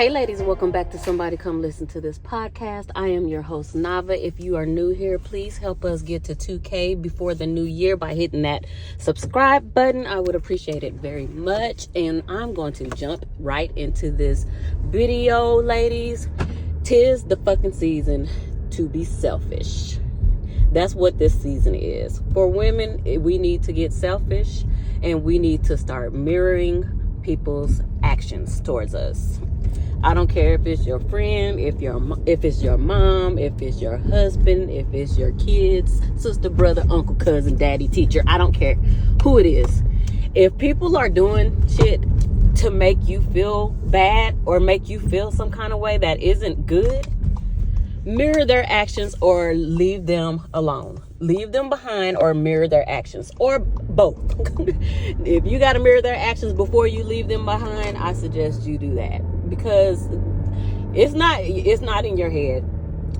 Hey ladies, welcome back to Somebody Come Listen to This podcast. I am your host Nava. If you are new here, please help us get to 2K before the new year by hitting that subscribe button. I would appreciate it very much. And I'm going to jump right into this video, ladies. 'Tis the fucking season to be selfish. That's what this season is. For women, we need to get selfish and we need to start mirroring people's actions towards us. I don't care if it's your friend, if it's your mom, if it's your husband, if it's your kids, sister, brother, uncle, cousin, daddy, teacher. I don't care who it is. If people are doing shit to make you feel bad or make you feel some kind of way that isn't good, mirror their actions or leave them alone. Leave them behind or mirror their actions, or both. If you got to mirror their actions before you leave them behind, I suggest you do that, because it's not in your head.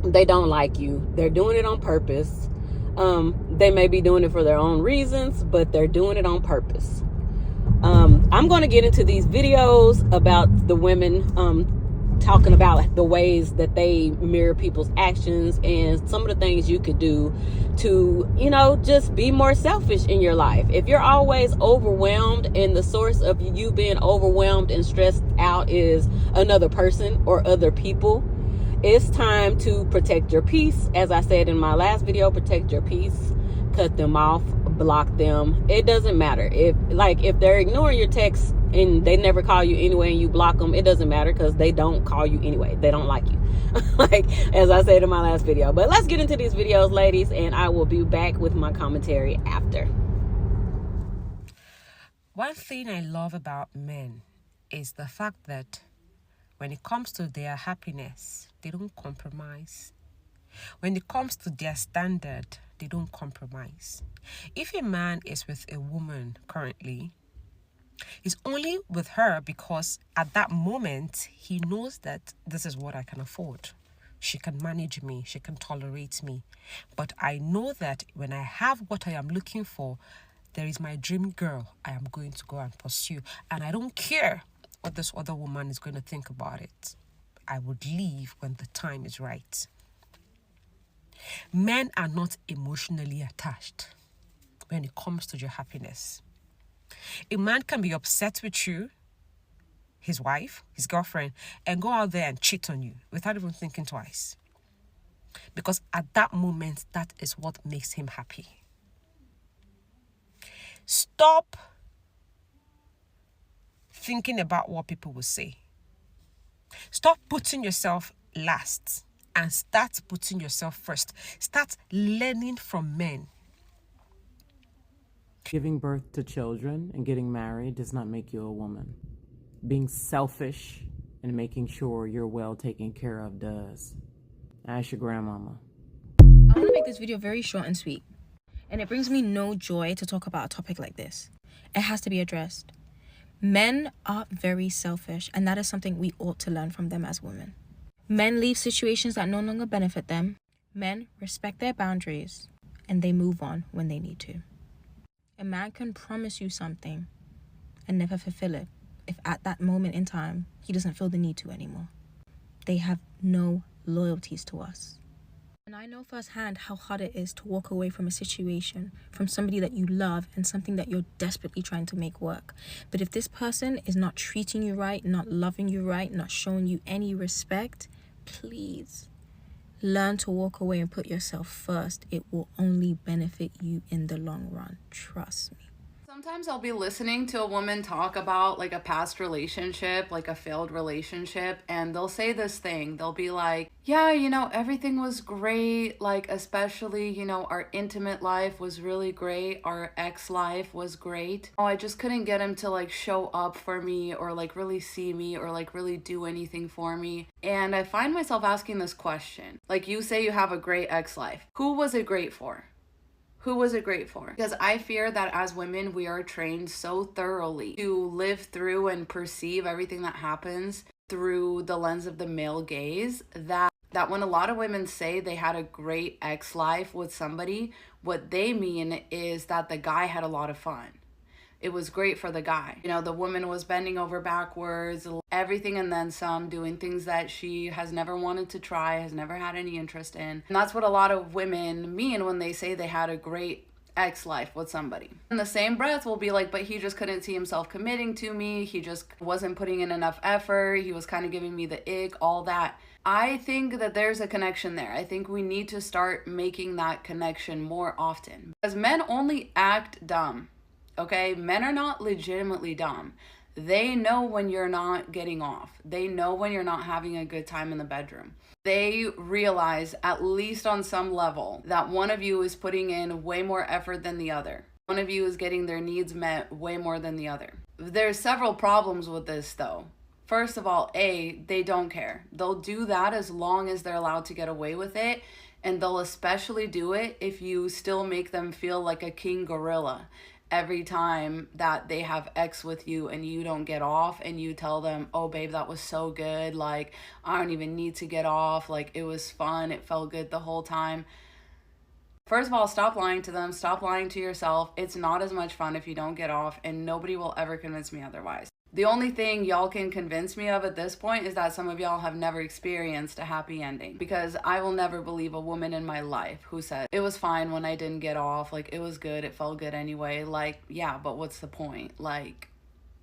They don't like you. They're doing it on purpose. They may be doing it for their own reasons, but they're doing it on purpose. I'm going to get into these videos about the women talking about the ways that they mirror people's actions and some of the things you could do to, just be more selfish in your life. If you're always overwhelmed and the source of you being overwhelmed and stressed out is another person or other people, it's time to protect your peace. As I said in my last video, protect your peace. Cut them off, block them. It doesn't matter. If they're ignoring your texts and they never call you anyway and you block them, it doesn't matter, because they don't call you anyway. They don't like you. As I said in my last video. But let's get into these videos, ladies, and I will be back with my commentary after. One thing I love about men is the fact that when it comes to their happiness, they don't compromise. When it comes to their standard, they don't compromise. If a man is with a woman currently, he's only with her because at that moment he knows that this is what I can afford. She can manage me, she can tolerate me. But I know that when I have what I am looking for, there is my dream girl I am going to go and pursue. And I don't care what this other woman is going to think about it. I would leave when the time is right. Men are not emotionally attached when it comes to your happiness. A man can be upset with you, his wife, his girlfriend, and go out there and cheat on you without even thinking twice. Because at that moment, that is what makes him happy. Stop thinking about what people will say. Stop putting yourself last and start putting yourself first. Start learning from men. Giving birth to children and getting married does not make you a woman. Being selfish and making sure you're well taken care of does. Ask your grandmama. I want to make this video very short and sweet. And it brings me no joy to talk about a topic like this. It has to be addressed. Men are very selfish, and that is something we ought to learn from them as women. Men leave situations that no longer benefit them. Men respect their boundaries, and they move on when they need to. A man can promise you something and never fulfill it if at that moment in time he doesn't feel the need to anymore. They have no loyalties to us. And I know firsthand how hard it is to walk away from a situation, from somebody that you love and something that you're desperately trying to make work. But if this person is not treating you right, not loving you right, not showing you any respect, please learn to walk away and put yourself first. It will only benefit you in the long run. Trust me. Sometimes I'll be listening to a woman talk about like a past relationship, like a failed relationship, and they'll say this thing. They'll be like, yeah, everything was great. Like, especially, our intimate life was really great. Our ex life was great. Oh, I just couldn't get him to like show up for me or like really see me or like really do anything for me. And I find myself asking this question. Like, you say you have a great ex life. Who was it great for? Who was it great for? Because I fear that as women, we are trained so thoroughly to live through and perceive everything that happens through the lens of the male gaze that when a lot of women say they had a great ex life with somebody, what they mean is that the guy had a lot of fun. it was great for the guy. You know, the woman was bending over backwards, everything and then some, doing things that she has never wanted to try, has never had any interest in. And that's what a lot of women mean when they say they had a great ex-life with somebody. In the same breath, will be like, but he just couldn't see himself committing to me. He just wasn't putting in enough effort. He was kind of giving me the ick, all that. I think that there's a connection there. I think we need to start making that connection more often, because men only act dumb. Okay, men are not legitimately dumb. They know when you're not getting off. They know when you're not having a good time in the bedroom. They realize, at least on some level, that one of you is putting in way more effort than the other. One of you is getting their needs met way more than the other. There's several problems with this though. First of all, they don't care. They'll do that as long as they're allowed to get away with it. And they'll especially do it if you still make them feel like a king gorilla every time that they have X with you and you don't get off, and you tell them, oh babe, that was so good, like I don't even need to get off, like it was fun, it felt good the whole time. First of all, stop lying to them, stop lying to yourself. It's not as much fun if you don't get off, and nobody will ever convince me otherwise. The only thing y'all can convince me of at this point is that some of y'all have never experienced a happy ending, because I will never believe a woman in my life who said, it was fine when I didn't get off, like it was good, it felt good anyway. Like, yeah, but what's the point? Like,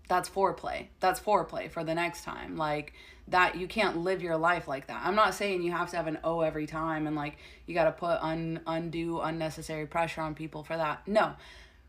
that's foreplay. That's foreplay for the next time. Like, that you can't live your life like that. I'm not saying you have to have an O every time and like you got to put undue unnecessary pressure on people for that. No.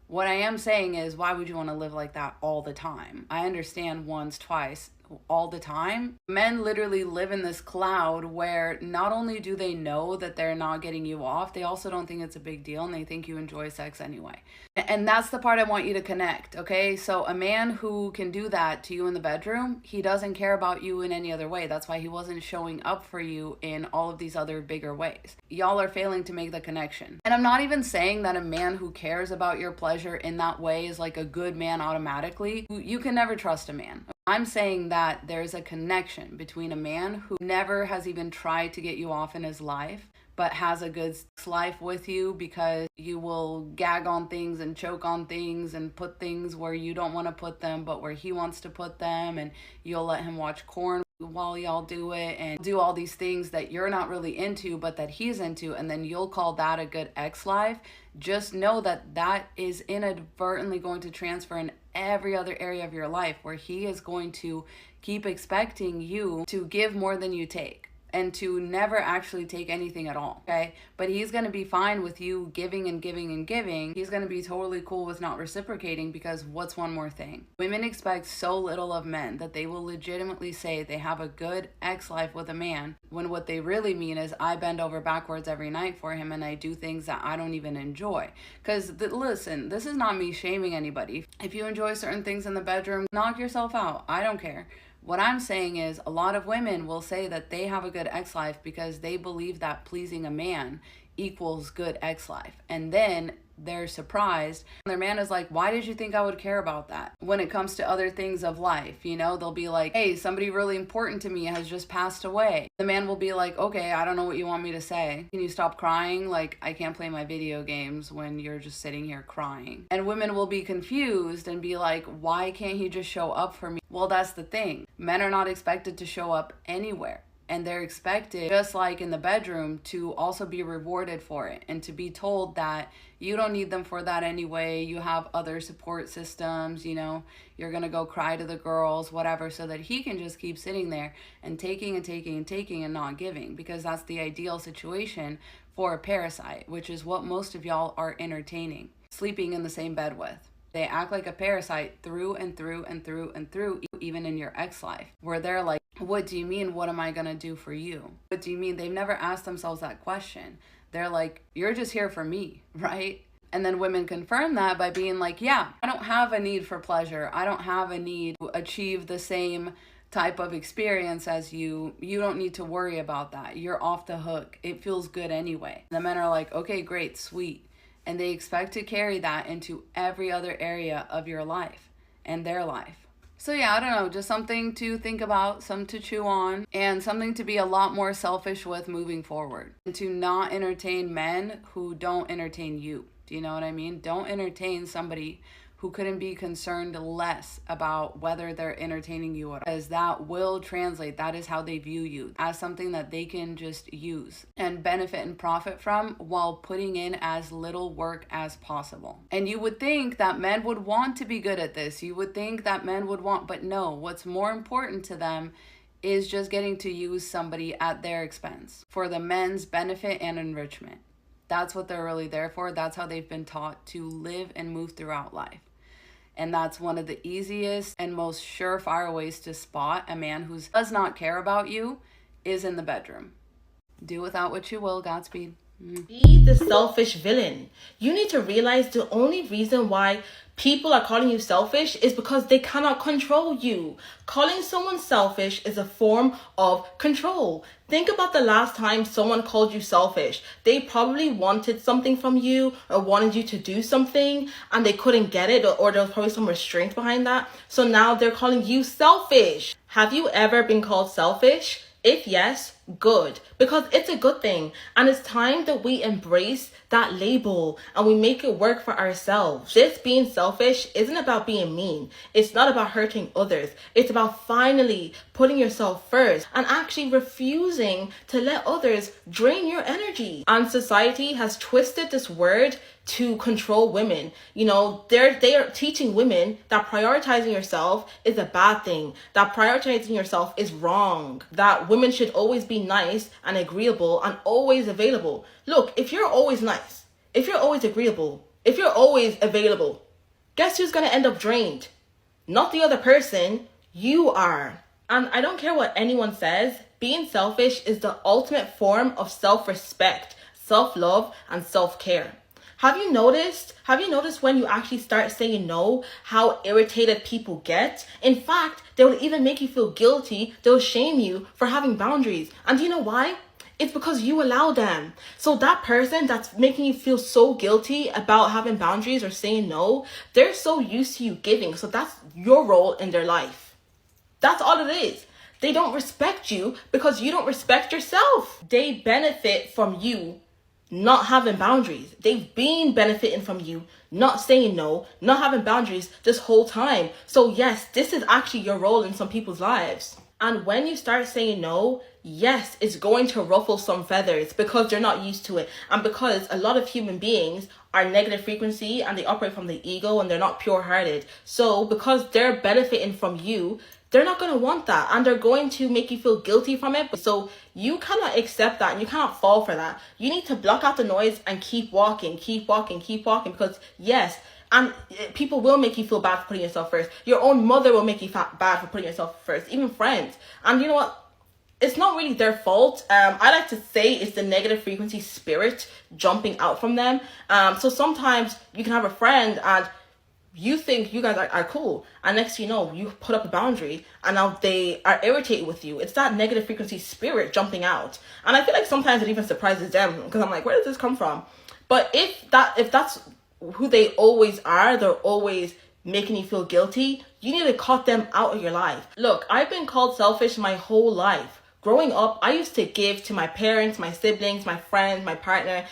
What I am saying is, why would you want to live like that all the time? I understand once, twice, all the time. Men literally live in this cloud where not only do they know that they're not getting you off, they also don't think it's a big deal and they think you enjoy sex anyway. And that's the part I want you to connect, okay? So a man who can do that to you in the bedroom, he doesn't care about you in any other way. That's why he wasn't showing up for you in all of these other bigger ways. Y'all are failing to make the connection. And I'm not even saying that a man who cares about your pleasure in that way is like a good man automatically. You can never trust a man. I'm saying that there's a connection between a man who never has even tried to get you off in his life, but has a good life with you because you will gag on things and choke on things and put things where you don't want to put them, but where he wants to put them, and you'll let him watch porn while y'all do it and do all these things that you're not really into but that he's into, and then you'll call that a good ex life. Just know that that is inadvertently going to transfer in every other area of your life, where he is going to keep expecting you to give more than you take and to never actually take anything at all, okay? But he's going to be fine with you giving and giving and giving. He's going to be totally cool with not reciprocating, because what's one more thing? Women expect so little of men that they will legitimately say they have a good ex life with a man, when what they really mean is, I bend over backwards every night for him and I do things that I don't even enjoy. Because listen, this is not me shaming anybody. If you enjoy certain things in the bedroom, knock yourself out. I don't care. What I'm saying is, a lot of women will say that they have a good ex life because they believe that pleasing a man equals good ex life. And then they're surprised. And their man is like, why did you think I would care about that? When it comes to other things of life, you know, they'll be like, hey, somebody really important to me has just passed away. The man will be like, okay, I don't know what you want me to say. Can you stop crying? Like, I can't play my video games when you're just sitting here crying. And women will be confused and be like, why can't he just show up for me? Well, that's the thing. Men are not expected to show up anywhere. And they're expected, just like in the bedroom, to also be rewarded for it and to be told that you don't need them for that anyway. You have other support systems, you know, you're going to go cry to the girls, whatever, so that he can just keep sitting there and taking and taking and taking and not giving, because that's the ideal situation for a parasite, which is what most of y'all are entertaining, sleeping in the same bed with. They act like a parasite through and through and through and through, even in your ex life, where they're like, what do you mean? What am I going to do for you? What do you mean? They've never asked themselves that question. They're like, you're just here for me, right? And then women confirm that by being like, yeah, I don't have a need for pleasure. I don't have a need to achieve the same type of experience as you. You don't need to worry about that. You're off the hook. It feels good anyway. The men are like, okay, great, sweet. And they expect to carry that into every other area of your life and their life. So yeah, I don't know, just something to think about, something to chew on, and something to be a lot more selfish with moving forward. And to not entertain men who don't entertain you. Do you know what I mean? Don't entertain somebody who couldn't be concerned less about whether they're entertaining you or not, as that will translate. That is how they view you, as something that they can just use and benefit and profit from while putting in as little work as possible. And you would think that men would want to be good at this. You would think that men would want, but no, what's more important to them is just getting to use somebody at their expense for the men's benefit and enrichment. That's what they're really there for. That's how they've been taught to live and move throughout life. And that's one of the easiest and most surefire ways to spot a man who does not care about you is in the bedroom. Do without what you will. Godspeed. Be the selfish villain. You need to realize the only reason why people are calling you selfish is because they cannot control you. Calling someone selfish is a form of control. Think about the last time someone called you selfish. They probably wanted something from you or wanted you to do something and they couldn't get it, or there was probably some restraint behind that. So now they're calling you selfish. Have you ever been called selfish? If yes, good, because it's a good thing. And it's time that we embrace that label and we make it work for ourselves. This being selfish isn't about being mean. It's not about hurting others. It's about finally putting yourself first and actually refusing to let others drain your energy. And society has twisted this word to control women. You know, they are teaching women that prioritizing yourself is a bad thing, that prioritizing yourself is wrong, that women should always be nice and agreeable and always available. Look, if you're always nice, if you're always agreeable, if you're always available, guess who's going to end up drained? Not the other person, you are. And I don't care what anyone says, being selfish is the ultimate form of self-respect, self-love, and self-care. Have you noticed when you actually start saying no, how irritated people get? In fact, they will even make you feel guilty. They'll shame you for having boundaries. And do you know why? It's because you allow them. So that person that's making you feel so guilty about having boundaries or saying no, they're so used to you giving. So that's your role in their life. That's all it is. They don't respect you because you don't respect yourself. They benefit from you not having boundaries. They've been benefiting from you not saying no, not having boundaries this whole time. So yes, this is actually your role in some people's lives. And when you start saying no, yes, it's going to ruffle some feathers because they're not used to it. And because a lot of human beings are negative frequency and they operate from the ego and they're not pure-hearted. So because they're benefiting from you, they're not going to want that and they're going to make you feel guilty from it. So you cannot accept that and you cannot fall for that. You need to block out the noise and keep walking because yes, and people will make you feel bad for putting yourself first. Your own mother will make you bad for putting yourself first, even friends. And you know what? It's not really their fault. I like to say it's the negative frequency spirit jumping out from them. So sometimes you can have a friend and you think you guys are cool, and next thing you know, you put up a boundary and now they are irritated with you. It's that negative frequency spirit jumping out. And I feel like sometimes it even surprises them because I'm like, where does this come from? But if that's who they always are, they're always making you feel guilty, you need to cut them out of your life. Look, I've been called selfish my whole life. Growing up, I used to give to my parents, my siblings, my friends, my partner,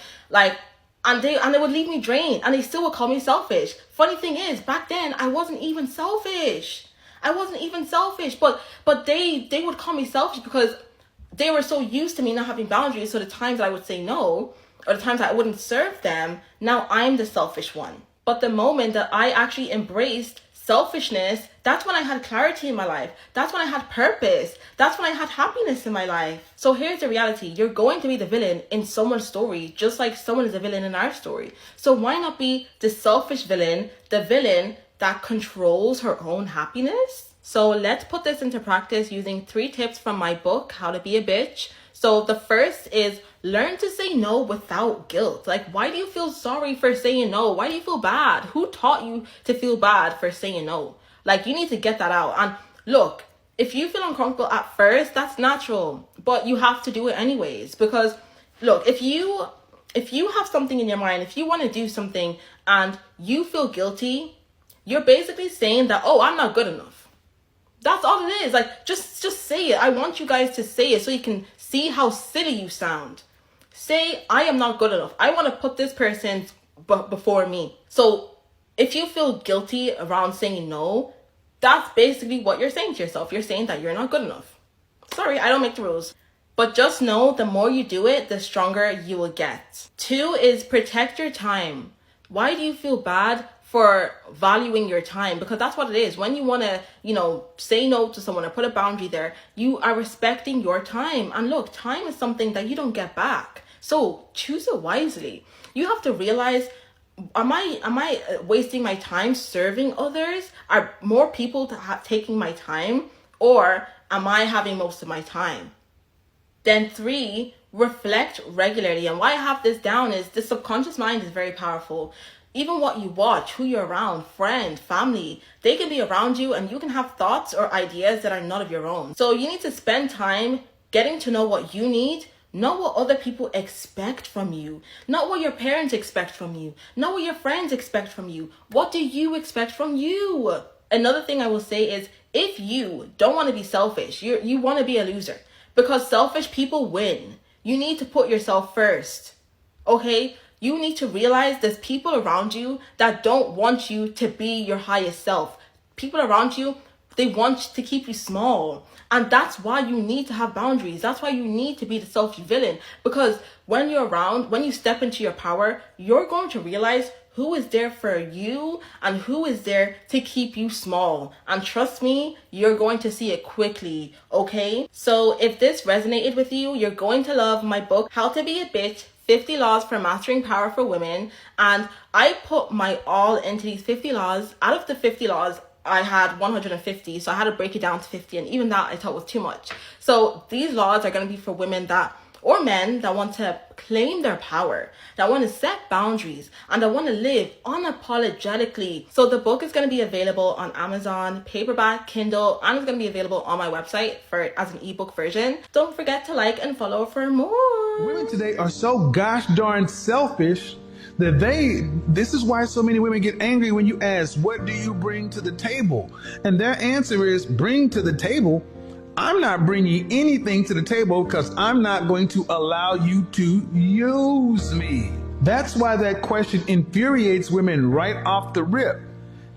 and they would leave me drained and they still would call me selfish. Funny thing is, back then I wasn't even selfish. But they would call me selfish because they were so used to me not having boundaries. So the times I would say no, or the times I wouldn't serve them, now I'm the selfish one. But the moment that I actually embraced selfishness, that's when I had clarity in my life. That's when I had purpose. That's when I had happiness in my life. So here's the reality. You're going to be the villain in someone's story, just like someone is a villain in our story. So why not be the selfish villain, the villain that controls her own happiness? So let's put this into practice using 3 tips from my book, How to Be a Bitch. So the first is learn to say no without guilt. Like, why do you feel sorry for saying no? Why do you feel bad? Who taught you to feel bad for saying no? Like, you need to get that out. And look, if you feel uncomfortable at first, that's natural, but you have to do it anyways. Because look, if you have something in your mind, if you want to do something and you feel guilty, you're basically saying that, oh, I'm not good enough. That's all it is. Like, just say it. I want you guys to say it so you can see how silly you sound. Say, I am not good enough. I want to put this person before me. So If you feel guilty around saying no, that's basically what you're saying to yourself. You're saying that you're not good enough. Sorry, I don't make the rules. But just know the more you do it, the stronger you will get. 2 is protect your time. Why do you feel bad for valuing your time? Because that's what it is. When you want to, say no to someone or put a boundary there, you are respecting your time. And look, time is something that you don't get back. So choose it wisely. You have to realize, am I wasting my time serving others? Are more people taking my time? Or am I having most of my time? Then 3, reflect regularly. And why I have this down is the subconscious mind is very powerful. Even what you watch, who you're around, friends, family, they can be around you and you can have thoughts or ideas that are not of your own. So you need to spend time getting to know what you need, not what other people expect from you, not what your parents expect from you, not what your friends expect from you. What do you expect from you? Another thing I will say is, if you don't want to be selfish, you want to be a loser. Because selfish people win. You need to put yourself first. Okay? You need to realize there's people around you that don't want you to be your highest self. People around you, they want to keep you small. And that's why you need to have boundaries. That's why you need to be the selfish villain. Because when you're around, when you step into your power, you're going to realize who is there for you and who is there to keep you small. And trust me, you're going to see it quickly, okay? So if this resonated with you, you're going to love my book, How to Be a Bitch, 50 Laws for Mastering Power for Women. And I put my all into these 50 laws. Out of the 50 laws, I had 150, so I had to break it down to 50, and even that I thought was too much. So these laws are going to be for women or men that want to claim their power, that want to set boundaries, and that want to live unapologetically. So the book is going to be available on Amazon, paperback, Kindle, and it's going to be available on my website as an ebook version. Don't forget to like and follow for more. Women today are so gosh darn selfish that this is why so many women get angry when you ask, what do you bring to the table? And their answer is, bring to the table? I'm not bringing anything to the table because I'm not going to allow you to use me. That's why that question infuriates women right off the rip.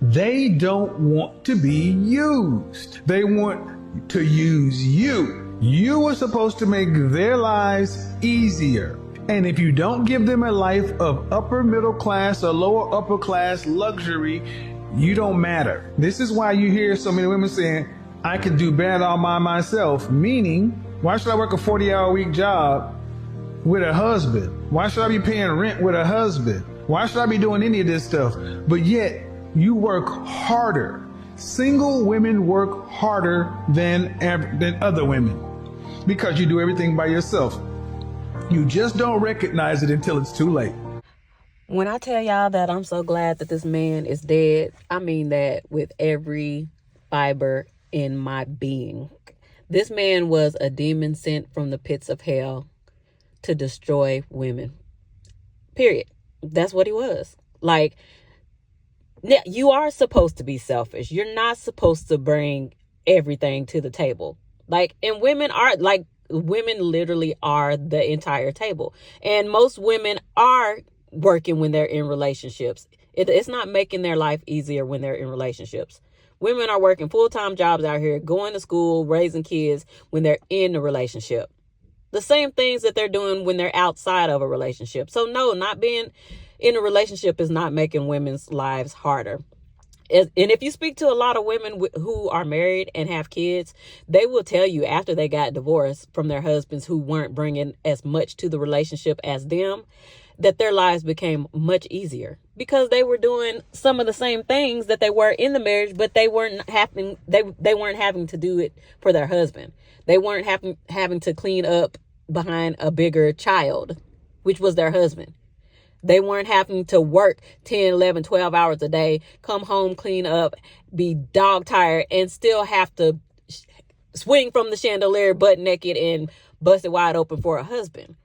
They don't want to be used. They want to use you. You are supposed to make their lives easier. And if you don't give them a life of upper middle class or lower upper class luxury, you don't matter. This is why you hear so many women saying, I can do bad all by myself. Meaning, why should I work a 40-hour-week job with a husband? Why should I be paying rent with a husband? Why should I be doing any of this stuff? But yet, you work harder. Single women work harder than other women because you do everything by yourself. You just don't recognize it until it's too late. When I tell y'all that I'm so glad that this man is dead, I mean that with every fiber in my being. This man was a demon sent from the pits of hell to destroy women. Period. That's what he was. Like, you are supposed to be selfish. You're not supposed to bring everything to the table. Like, and women literally are the entire table. And most women are working when they're in relationships. It's not making their life easier when they're in relationships. Women are working full-time jobs out here, going to school, raising kids when they're in a relationship. The same things that they're doing when they're outside of a relationship. So no, not being in a relationship is not making women's lives harder. And if you speak to a lot of women who are married and have kids, they will tell you after they got divorced from their husbands who weren't bringing as much to the relationship as them, that their lives became much easier because they were doing some of the same things that they were in the marriage, but they weren't having to do it for their husband. They weren't having to clean up behind a bigger child, which was their husband. They weren't having to work 10, 11, 12 hours a day, come home, clean up, be dog tired, and still have to swing from the chandelier butt naked and bust it wide open for a husband.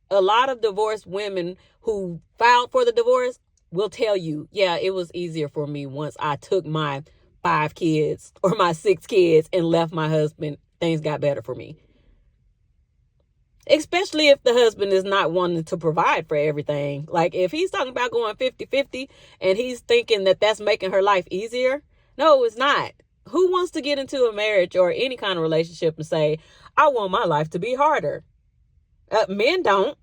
A lot of divorced women who filed for the divorce will tell you, yeah, it was easier for me once I took my 5 kids or my 6 kids and left my husband. Things got better for me. Especially if the husband is not wanting to provide for everything. Like if he's talking about going 50-50 and he's thinking that that's making her life easier. No, it's not. Who wants to get into a marriage or any kind of relationship and say, I want my life to be harder? Men don't.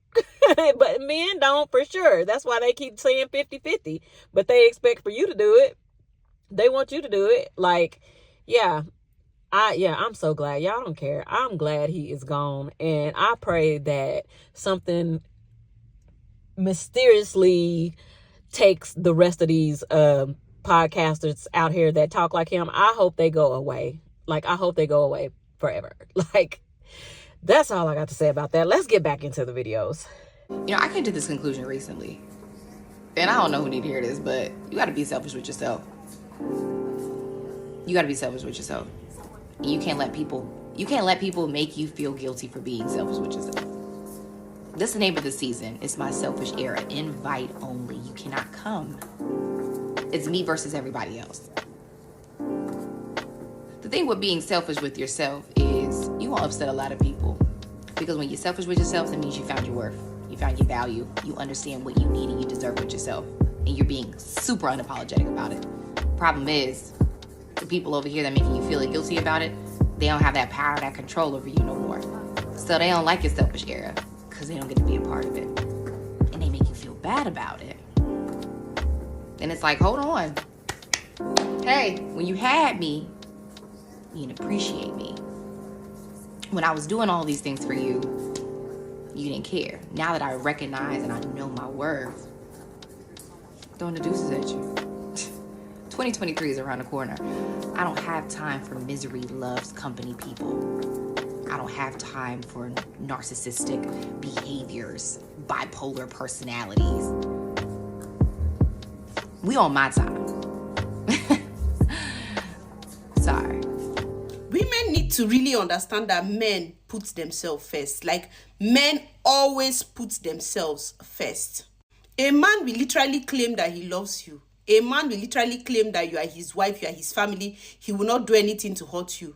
But men don't for sure. That's why they keep saying 50-50. But they expect for you to do it. They want you to do it. Like, yeah. I'm so glad. Y'all don't care. I'm glad he is gone. And I pray that something mysteriously takes the rest of these podcasters out here that talk like him. I hope they go away. Like, I hope they go away forever. Like, that's all I got to say about that. Let's get back into the videos. You know, I came to this conclusion recently. And I don't know who need to hear this, but you got to be selfish with yourself. You got to be selfish with yourself. You can't let people make you feel guilty for being selfish with yourself. That's the name of the season. It's my selfish era. Invite only. You cannot come. It's me versus everybody else. The thing with being selfish with yourself is you won't upset a lot of people. Because when you're selfish with yourself, that means you found your worth. You found your value. You understand what you need and you deserve with yourself. And you're being super unapologetic about it. Problem is, the people over here that making you feel guilty about it, they don't have that power, that control over you no more. So they don't like your selfish era because they don't get to be a part of it. And they make you feel bad about it. And it's like, hold on. Hey, when you had me, you didn't appreciate me. When I was doing all these things for you, you didn't care. Now that I recognize and I know my worth, throwing the deuces at you. 2023 is around the corner. I don't have time for misery loves company people. I don't have time for narcissistic behaviors, bipolar personalities. We on my time. Sorry. Women need to really understand that men put themselves first. Like, men always put themselves first. A man will literally claim that he loves you. A man will literally claim that you are his wife, you are his family. He will not do anything to hurt you.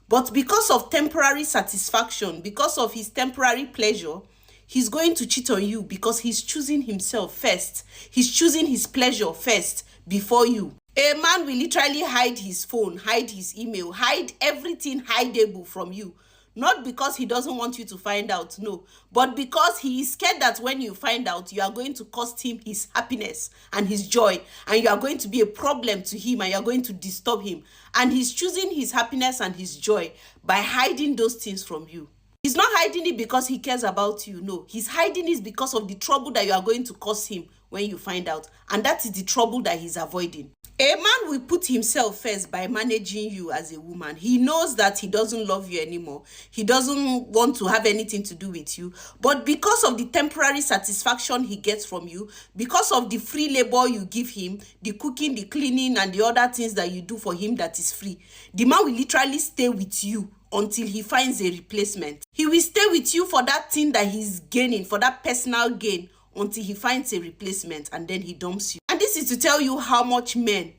But because of temporary satisfaction, because of his temporary pleasure, he's going to cheat on you because he's choosing himself first. He's choosing his pleasure first before you. A man will literally hide his phone, hide his email, hide everything hideable from you. Not because he doesn't want you to find out, no. But because he is scared that when you find out, you are going to cost him his happiness and his joy. And you are going to be a problem to him and you are going to disturb him. And he's choosing his happiness and his joy by hiding those things from you. He's not hiding it because he cares about you, no. He's hiding it because of the trouble that you are going to cause him when you find out. And that is the trouble that he's avoiding. A man will put himself first by managing you as a woman. He knows that he doesn't love you anymore. He doesn't want to have anything to do with you. But because of the temporary satisfaction he gets from you, because of the free labor you give him, the cooking, the cleaning, and the other things that you do for him that is free, the man will literally stay with you until he finds a replacement. He will stay with you for that thing that he's gaining, for that personal gain, until he finds a replacement, and then he dumps you. And this is to tell you how much men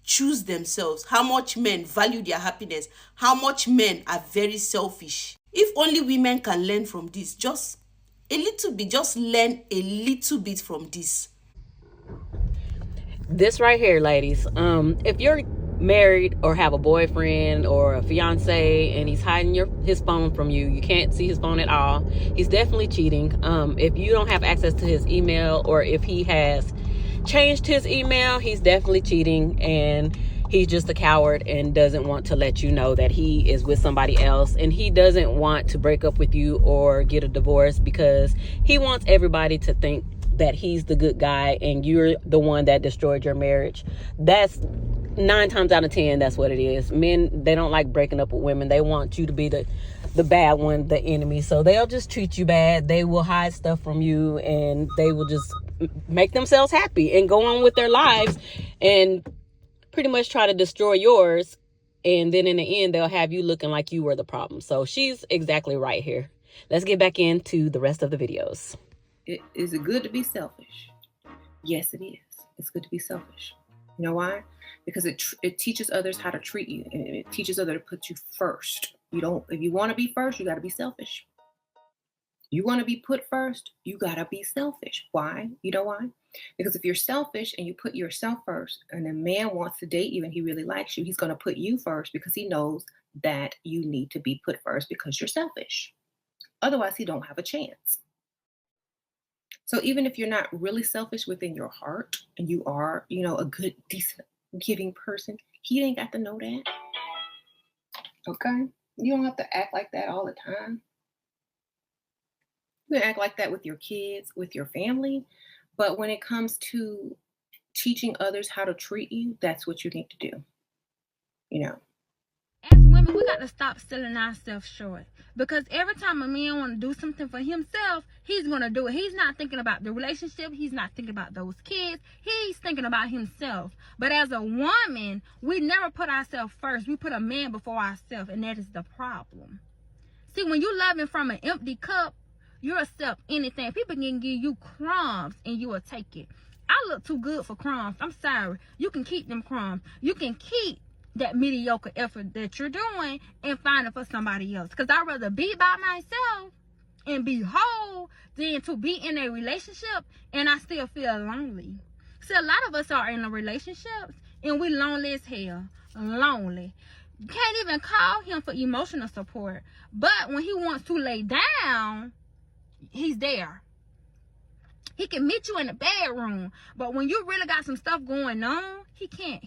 choose themselves, how much men value their happiness, how much men are very selfish. If only women can learn from this, just a little bit, just learn a little bit from this. This right here, ladies, if you're married or have a boyfriend or a fiance and he's hiding his phone from you, you can't see his phone at all, he's definitely cheating. If you don't have access to his email, or if he has changed his email, he's definitely cheating, and he's just a coward and doesn't want to let you know that he is with somebody else, and he doesn't want to break up with you or get a divorce because he wants everybody to think that he's the good guy and you're the one that destroyed your marriage. That's 9 times out of 10, that's what it is. Men, they don't like breaking up with women. They want you to be the bad one, the enemy. So they'll just treat you bad. They will hide stuff from you, and they will just make themselves happy and go on with their lives and pretty much try to destroy yours. And then in the end, they'll have you looking like you were the problem. So she's exactly right here. Let's get back into the rest of the videos. Is it good to be selfish? Yes, it is. It's good to be selfish. You know why? Because it teaches others how to treat you, and it teaches others to put you first. If you want to be first, you got to be selfish. You want to be put first, you got to be selfish. Why? You know why? Because if you're selfish and you put yourself first, and a man wants to date you and he really likes you, he's going to put you first because he knows that you need to be put first because you're selfish. Otherwise, he don't have a chance. So even if you're not really selfish within your heart and you are, a good, decent, giving person, he ain't got to know that. Okay? You don't have to act like that all the time. You can act like that with your kids, with your family. But when it comes to teaching others how to treat you, that's what you need to do. As women, we got to stop selling ourselves short. Because every time a man want to do something for himself, he's going to do it. He's not thinking about the relationship. He's not thinking about those kids. He's thinking about himself. But as a woman, we never put ourselves first. We put a man before ourselves, and that is the problem. See, when you loving from an empty cup, you'll accept anything. People can give you crumbs, and you will take it. I look too good for crumbs. I'm sorry. You can keep them crumbs. You can keep that mediocre effort that you're doing and find it for somebody else. Because I'd rather be by myself and be whole than to be in a relationship and I still feel lonely. See, a lot of us are in a relationships and we lonely as hell. Lonely. You can't even call him for emotional support. But when he wants to lay down, he's there. He can meet you in the bedroom. But when you really got some stuff going on, he can't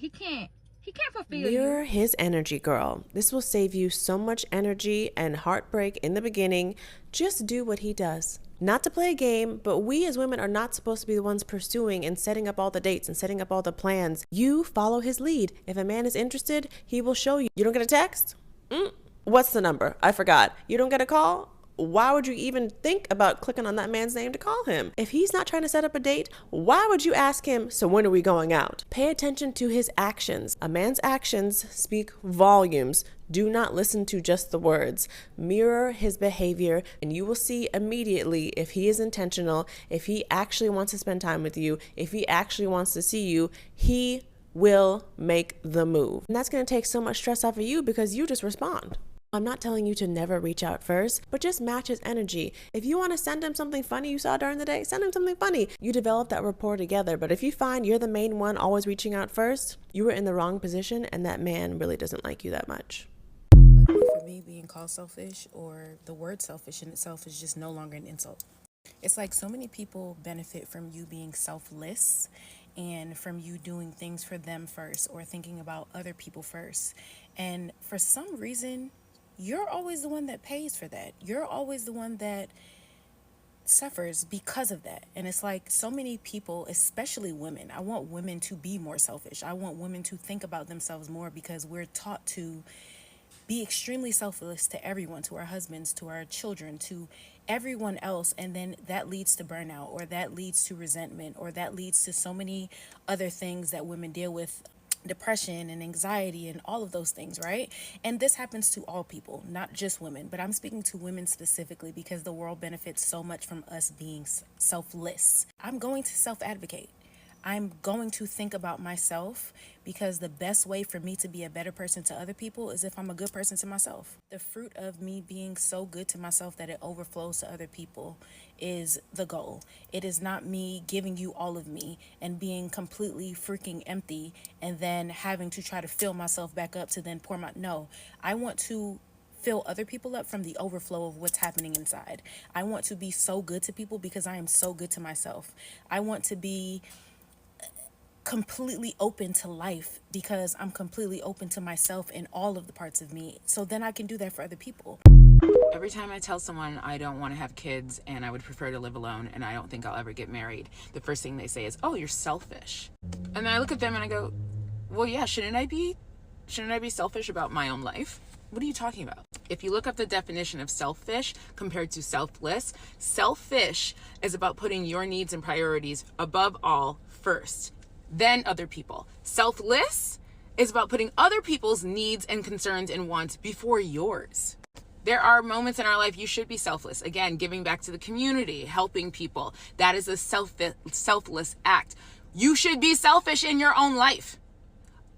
fulfill you. Mirror his energy, girl. This will save you so much energy and heartbreak in the beginning. Just do what he does. Not to play a game, but we as women are not supposed to be the ones pursuing and setting up all the dates and setting up all the plans. You follow his lead. If a man is interested, he will show you. You don't get a text? What's the number? I forgot. You don't get a call? Why would you even think about clicking on that man's name to call him? If he's not trying to set up a date, why would you ask him, so when are we going out? Pay attention to his actions. A man's actions speak volumes. Do not listen to just the words. Mirror his behavior, and you will see immediately if he is intentional, if he actually wants to spend time with you, if he actually wants to see you, he will make the move. And that's going to take so much stress off of you because you just respond. I'm not telling you to never reach out first, but just match his energy. If you want to send him something funny you saw during the day, send him something funny. You develop that rapport together. But if you find you're the main one always reaching out first, you were in the wrong position and that man really doesn't like you that much. Luckily for me, being called selfish, or the word selfish in itself, is just no longer an insult. It's like so many people benefit from you being selfless and from you doing things for them first or thinking about other people first. And for some reason, you're always the one that pays for that. You're always the one that suffers because of that. And it's like so many people, especially women, I want women to be more selfish. I want women to think about themselves more because we're taught to be extremely selfless to everyone, to our husbands, to our children, to everyone else. And then that leads to burnout, or that leads to resentment, or that leads to so many other things that women deal with. Depression and anxiety and all of those things, right? And this happens to all people, not just women, but I'm speaking to women specifically because the world benefits so much from us being selfless. I'm going to self-advocate. I'm going to think about myself because the best way for me to be a better person to other people is if I'm a good person to myself. The fruit of me being so good to myself that it overflows to other people is the goal. It is not me giving you all of me and being completely freaking empty and then having to try to fill myself back up to then pour my... No, I want to fill other people up from the overflow of what's happening inside. I want to be so good to people because I am so good to myself. I want to be completely open to life because I'm completely open to myself and all of the parts of me. So then I can do that for other people. Every time I tell someone I don't want to have kids and I would prefer to live alone and I don't think I'll ever get married, the first thing they say is, "Oh, you're selfish." And then I look at them and I go, well, yeah, shouldn't I be selfish about my own life? What are you talking about? If you look up the definition of selfish compared to selfless, selfish is about putting your needs and priorities above all first, then other people. Selfless is about putting other people's needs and concerns and wants before yours. There are moments in our life you should be selfless. Again, giving back to the community, helping people. That is a selfless act. You should be selfish in your own life,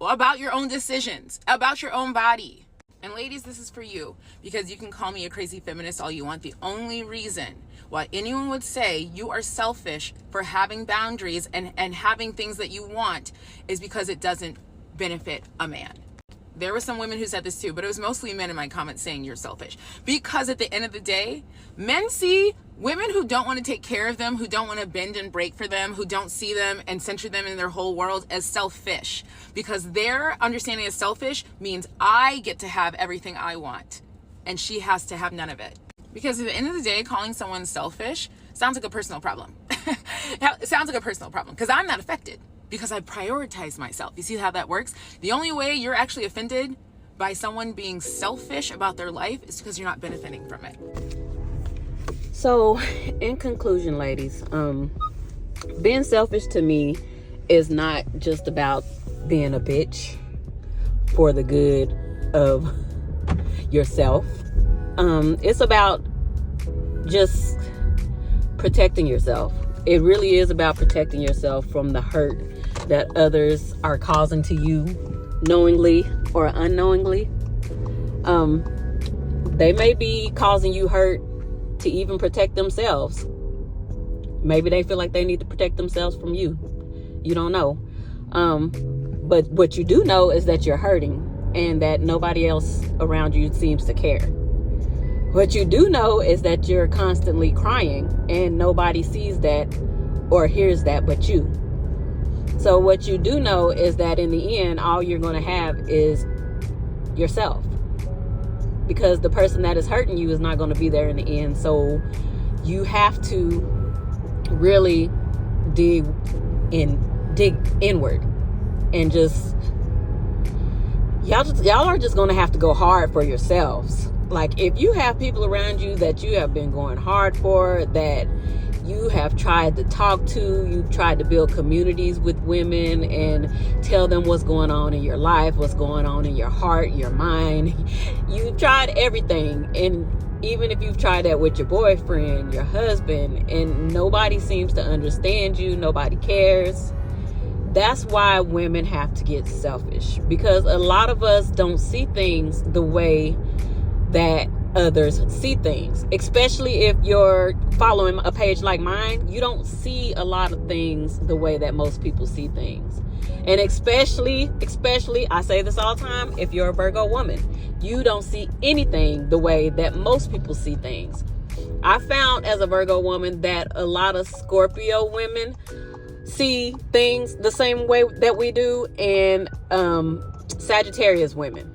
about your own decisions, about your own body. And ladies, this is for you, because you can call me a crazy feminist all you want. The only reason why anyone would say you are selfish for having boundaries and having things that you want is because it doesn't benefit a man. There were some women who said this too, but it was mostly men in my comments saying you're selfish. Because at the end of the day, men see women who don't want to take care of them, who don't want to bend and break for them, who don't see them and center them in their whole world as selfish. Because their understanding of selfish means I get to have everything I want and she has to have none of it. Because at the end of the day, calling someone selfish sounds like a personal problem. It sounds like a personal problem because I'm not affected. Because I prioritize myself. You see how that works? The only way you're actually offended by someone being selfish about their life is because you're not benefiting from it. So, in conclusion, ladies, being selfish to me is not just about being a bitch for the good of yourself. It's about just protecting yourself. It really is about protecting yourself from the hurt that others are causing to you, knowingly or unknowingly. They may be causing you hurt to even protect themselves. Maybe they feel like they need to protect themselves from you. You don't know. But what you do know is that you're hurting and that nobody else around you seems to care. What you do know is that you're constantly crying and nobody sees that or hears that but you. So what you do know is that in the end, all you're going to have is yourself. Because the person that is hurting you is not going to be there in the end. So you have to really dig inward and y'all are just going to have to go hard for yourselves. Like, if you have people around you that you have been going hard for, that you have tried to talk to, you've tried to build communities with women and tell them what's going on in your life, what's going on in your heart, your mind. You've tried everything. And even if you've tried that with your boyfriend, your husband, and nobody seems to understand you, nobody cares. That's why women have to get selfish, because a lot of us don't see things the way that others see things, especially if you're following a page like mine. You don't see a lot of things the way that most people see things. And especially, I say this all the time, if you're a Virgo woman, you don't see anything the way that most people see things. I found as a Virgo woman that a lot of Scorpio women see things the same way that we do, and Sagittarius women.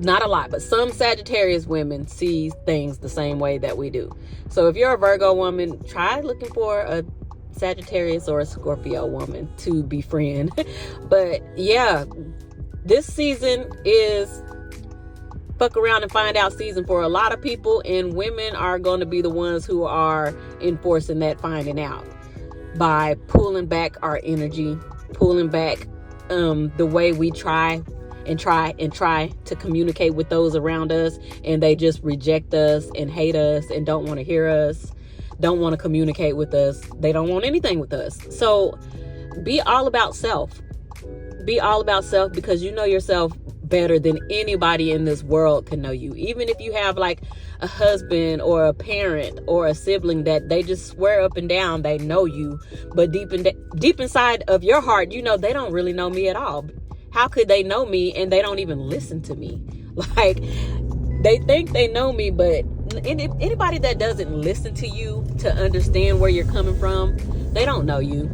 Not a lot, but some Sagittarius women see things the same way that we do. So if you're a Virgo woman, try looking for a Sagittarius or a Scorpio woman to befriend. But yeah, this season is fuck around and find out season for a lot of people, and women are going to be the ones who are enforcing that finding out by pulling back our energy, pulling back the way we try to communicate with those around us, and they just reject us and hate us and don't want to hear us, don't want to communicate with us. They don't want anything with us. So be all about self. Be all about self, because you know yourself better than anybody in this world can know you. Even if you have like a husband or a parent or a sibling that they just swear up and down they know you, but deep inside of your heart, you know they don't really know me at all. How could they know me and they don't even listen to me? Like, they think they know me, but anybody that doesn't listen to you to understand where you're coming from, they don't know you.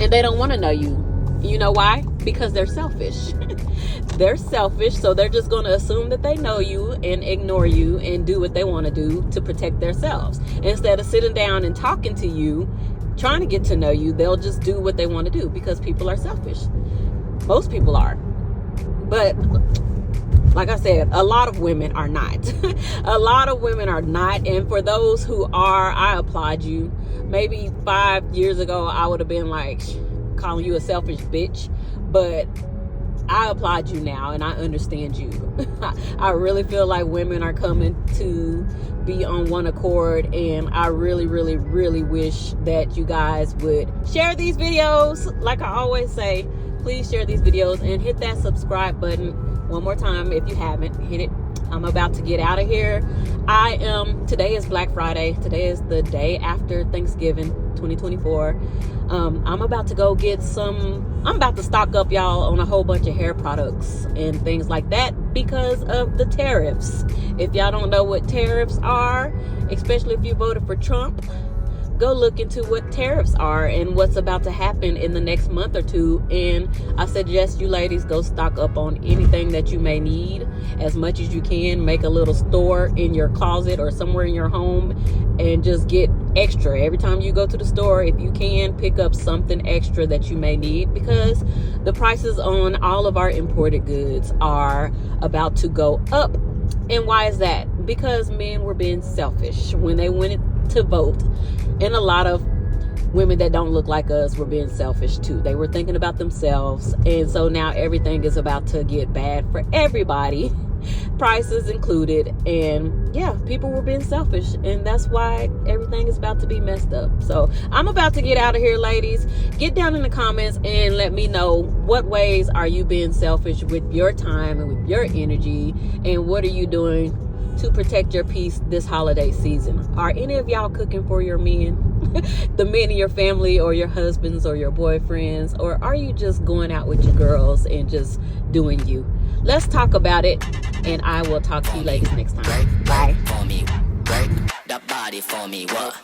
And they don't want to know you. You know why? Because they're selfish. They're selfish, so they're just going to assume that they know you and ignore you and do what they want to do to protect themselves. Instead of sitting down and talking to you, trying to get to know you, they'll just do what they want to do, because people are selfish. Most people are. But like I said, a lot of women are not. A lot of women are not. And for those who are, I applaud you. Maybe 5 years ago, I would have been like calling you a selfish bitch. But I applaud you now, and I understand you. I really feel like women are coming to be on one accord, and I really, really, really wish that you guys would share these videos. Like I always say, please share these videos and hit that subscribe button one more time if you haven't. Hit it. I'm about to get out of here. Today is Black Friday. Today is the day after Thanksgiving 2024. I'm about to go get I'm about to stock up, y'all, on a whole bunch of hair products and things like that because of the tariffs. If y'all don't know what tariffs are, especially if you voted for Trump, go look into what tariffs are and what's about to happen in the next month or two. And I suggest you ladies go stock up on anything that you may need as much as you can. Make a little store in your closet or somewhere in your home and just get extra. Every time you go to the store, if you can, pick up something extra that you may need, because the prices on all of our imported goods are about to go up. And why is that? Because men were being selfish when they went to vote. And a lot of women that don't look like us were being selfish too. They were thinking about themselves. And so now everything is about to get bad for everybody, prices included. And yeah, people were being selfish. And that's why everything is about to be messed up. So I'm about to get out of here, ladies. Get down in the comments and let me know, what ways are you being selfish with your time and with your energy? And what are you doing to protect your peace this holiday season? Are any of y'all cooking for your men? The men in your family, or your husbands, or your boyfriends? Or are you just going out with your girls and just doing you? Let's talk about it, and I will talk to you ladies next time. Bye. For me, break the body for me. What?